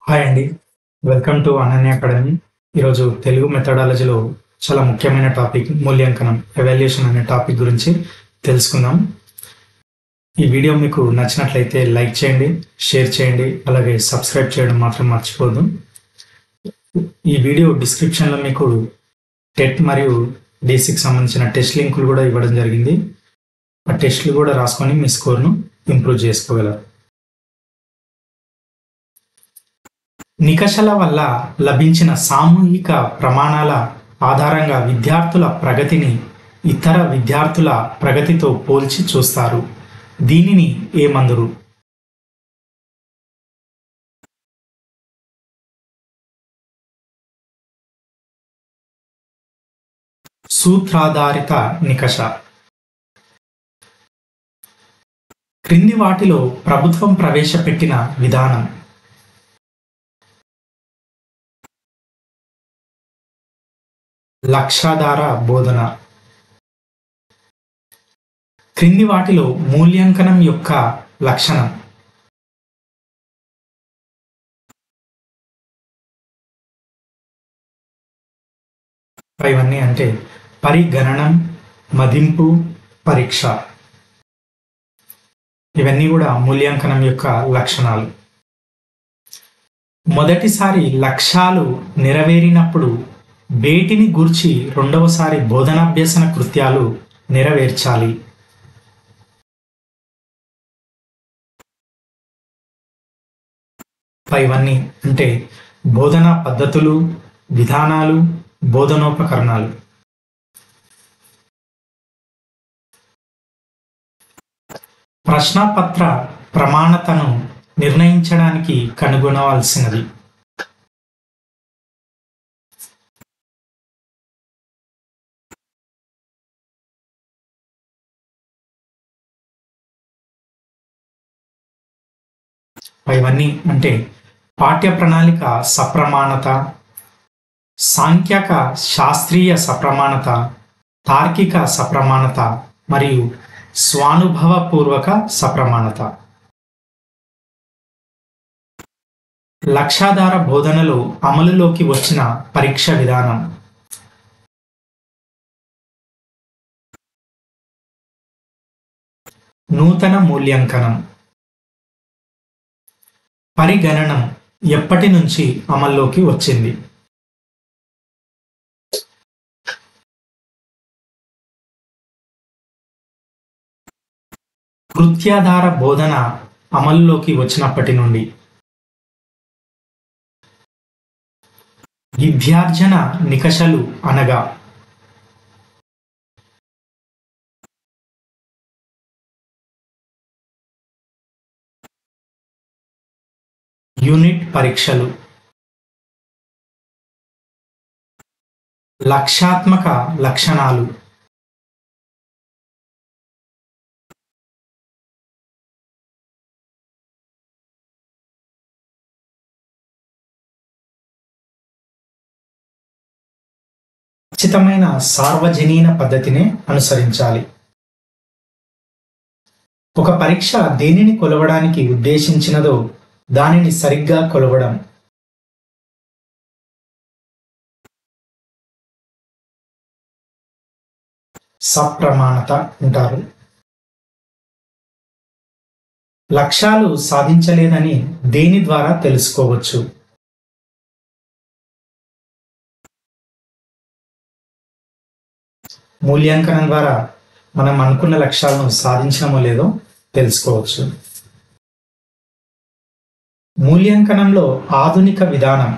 Hi అండి. Welcome to Ananya academy. ఈరోజు తెలుగు మెథడాలజీలో చాలా ముఖ్యమైన టాపిక్ మూల్యాంకనం, ఎవాల్యుయేషన్ అనే టాపిక్ గురించి తెలుసుకుందాం. ఈ వీడియో మీకు నచ్చినట్లయితే లైక్ చేయండి, షేర్ చేయండి, అలాగే సబ్స్క్రైబ్ చేయడం మాత్రం మర్చిపోవద్దు. ఈ వీడియో డిస్క్రిప్షన్లో మీకు టెట్ మరియు డీసీకి సంబంధించిన టెస్ట్ లింకులు కూడా ఇవ్వడం జరిగింది. ఆ టెస్ట్లు కూడా రాసుకొని మీ స్కోర్ను ఇంప్రూవ్ చేసుకోగలరు. నికషల వల్ల లభించిన సామూహిక ప్రమాణాల ఆధారంగా విద్యార్థుల ప్రగతిని ఇతర విద్యార్థుల ప్రగతితో పోల్చి చూస్తారు. దీనిని ఏమందురు? సూత్రాధారిత నికష. క్రింది వాటిలో ప్రభుత్వం ప్రవేశపెట్టిన విధానం లక్ష్యాధార బోధన. క్రింది వాటిలో మూల్యాంకనం యొక్క లక్షణం ఇవన్నీ అంటే పరిగణనం, మదింపు, పరీక్ష. ఇవన్నీ కూడా మూల్యాంకనం యొక్క లక్షణాలు. మొదటిసారి లక్ష్యాలు నెరవేరినప్పుడు వేటిని గూర్చి రెండవసారి బోధనాభ్యసన కృత్యాలు నెరవేర్చాలి? ఇవన్నీ అంటే బోధనా పద్ధతులు, విధానాలు, బోధనోపకరణాలు. ప్రశ్నపత్ర ప్రమాణతను నిర్ణయించడానికి కనుగొనవలసినది ఇవన్నీ అంటే పాఠ్య ప్రణాళిక సప్రమాణత, సాంఖ్యక శాస్త్రీయ సప్రమాణత, తార్కిక సప్రమాణత మరియు స్వానుభవపూర్వక సప్రమాణత. లక్ష్యాధార బోధనలో అమలులోకి వచ్చిన పరీక్ష విధానం నూతన మూల్యాంకనం. పరిగణనం ఎప్పటి నుంచి అమల్లోకి వచ్చింది? కృత్యాధార బోధన అమల్లోకి వచ్చినప్పటి నుండి. విద్యార్జన నికషలు అనగా యూనిట్ పరీక్షలు. లక్ష్యాత్మక లక్షణాలు ఖచ్చితమైన సార్వజనీన పద్ధతిని అనుసరించాలి. ఒక పరీక్ష దేనిని కొలవడానికి ఉద్దేశించినదో దానిని సరిగ్గా కొలవడం. సప్రమాణత అంటారు. లక్ష్యాలు సాధించలేదని దేని ద్వారా తెలుసుకోవచ్చు? మూల్యాంకనం ద్వారా మనం అనుకున్న లక్ష్యాలను సాధించడమో లేదో తెలుసుకోవచ్చు. మూల్యాంకనంలో ఆధునిక విధానం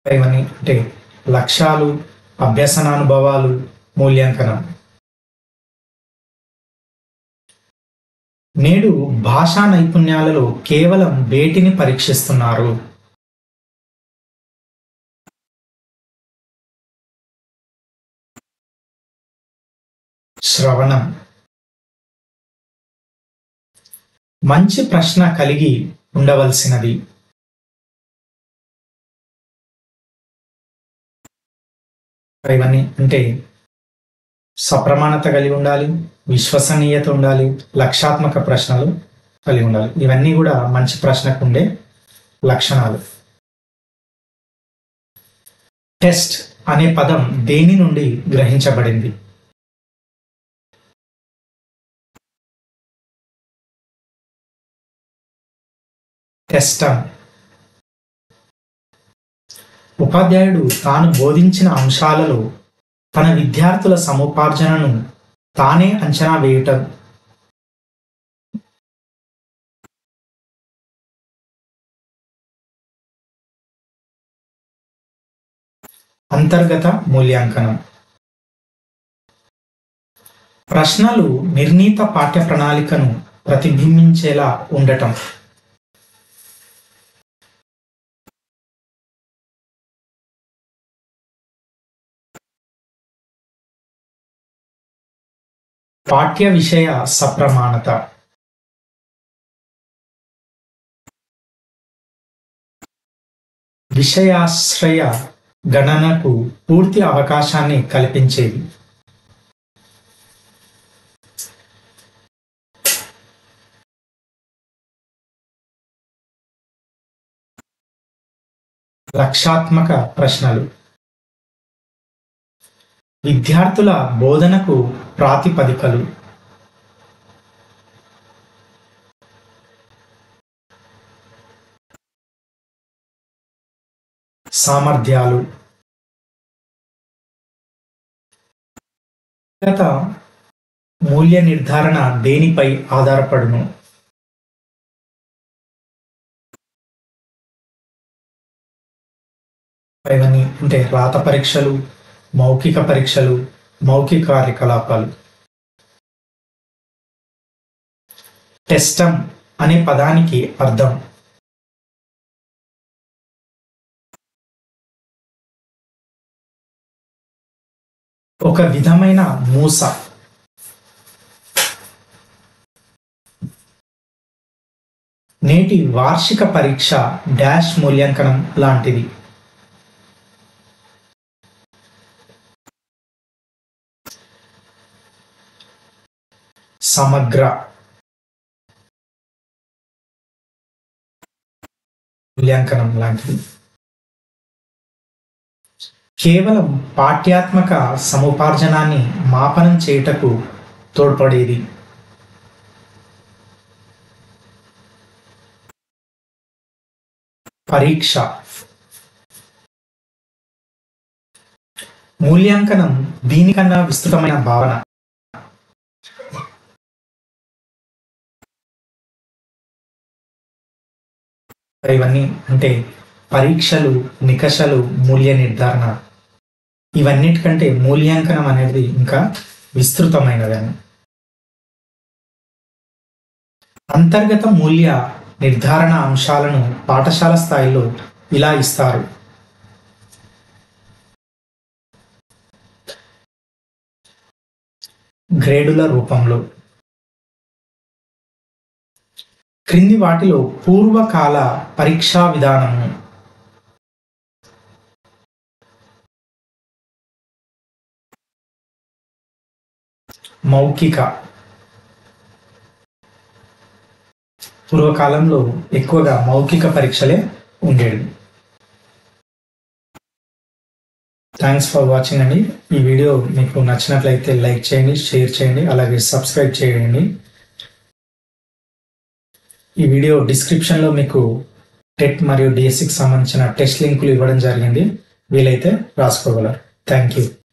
ఇవన్నీ అంటే లక్ష్యాలు, అభ్యసనానుభవాలు, మూల్యాంకనం. నేడు భాషా నైపుణ్యాలలో కేవలం వేటిని పరీక్షిస్తున్నారు? శ్రవణం. మంచి ప్రశ్న కలిగి ఉండవలసినది. ఇవన్నీ అంటే సప్రమాణత కలిగి ఉండాలి, విశ్వసనీయత ఉండాలి, లక్ష్యాత్మక ప్రశ్నలు కలిగి ఉండాలి. ఇవన్నీ కూడా మంచి ప్రశ్నకు ఉండే లక్షణాలు. టెస్ట్ అనే పదం దేని నుండి గ్రహించబడింది? టెస్టమ్. ఉపాధ్యాయుడు తాను బోధించిన అంశాలలో తన విద్యార్థుల సముపార్జనను తానే అంచనా వేయటం. అంతర్గత మూల్యాంకనం. ప్రశ్నలు నిర్ణీత పాఠ్య ప్రణాళికను ప్రతిబింబించేలా ఉండటం. పాఠ్య విషయ సప్రమాణత. విషయాశ్రయ గణనకు పూర్తి అవకాశాన్ని కల్పించేది. లక్ష్యాత్మక ప్రశ్నలు. విద్యార్థుల బోధనకు ప్రాతిపదికలు. సామర్థ్యాలు. మూల్య నిర్ధారణ దేనిపై ఆధారపడును? ఇవన్నీ అంటే రాత పరీక్షలు, మౌఖిక పరీక్షలు, మౌఖిక కార్యకలాపాలు. టెస్టమ్ అనే పదానికి అర్థం. ఒక విధమైన మూస. నేటి వార్షిక పరీక్ష డాష్ మూల్యాంకనం లాంటిది. సమగ్ర. మూల్యాంకనం లాంటిది. కేవలం పాఠ్యాత్మక సముపార్జనాన్ని మాపనం చేయుటకు తోడ్పడేది. పరీక్ష. మూల్యాంకనం దీనికన్నా విస్తృతమైన భావన. ఇవన్నీ అంటే పరీక్షలు, నికషలు, మూల్య నిర్ధారణ, ఇవన్నిటికంటే మూల్యాంకనం అనేది ఇంకా విస్తృతమైనదని. అంతర్గత మూల్య నిర్ధారణ అంశాలను పాఠశాల స్థాయిలో ఇలా ఇస్తారు. గ్రేడుల రూపంలో. క్రింది వాటిలో పూర్వకాల పరీక్షా విధానము. మౌఖిక. పూర్వకాలంలో ఎక్కువగా మౌఖిక పరీక్షలే ఉండేవి. థ్యాంక్స్ ఫర్ వాచింగ్ అండి. ఈ వీడియో మీకు నచ్చినట్లయితే లైక్ చేయండి, షేర్ చేయండి, అలాగే సబ్స్క్రైబ్ చేయండి. ఈ వీడియో డిస్క్రిప్షన్లో మీకు టెట్ మరియు డిఎస్సికి సంబంధించిన టెస్ట్ లింకులు ఇవ్వడం జరిగింది. వీలైతే రాసుకోగలరు. Thank you.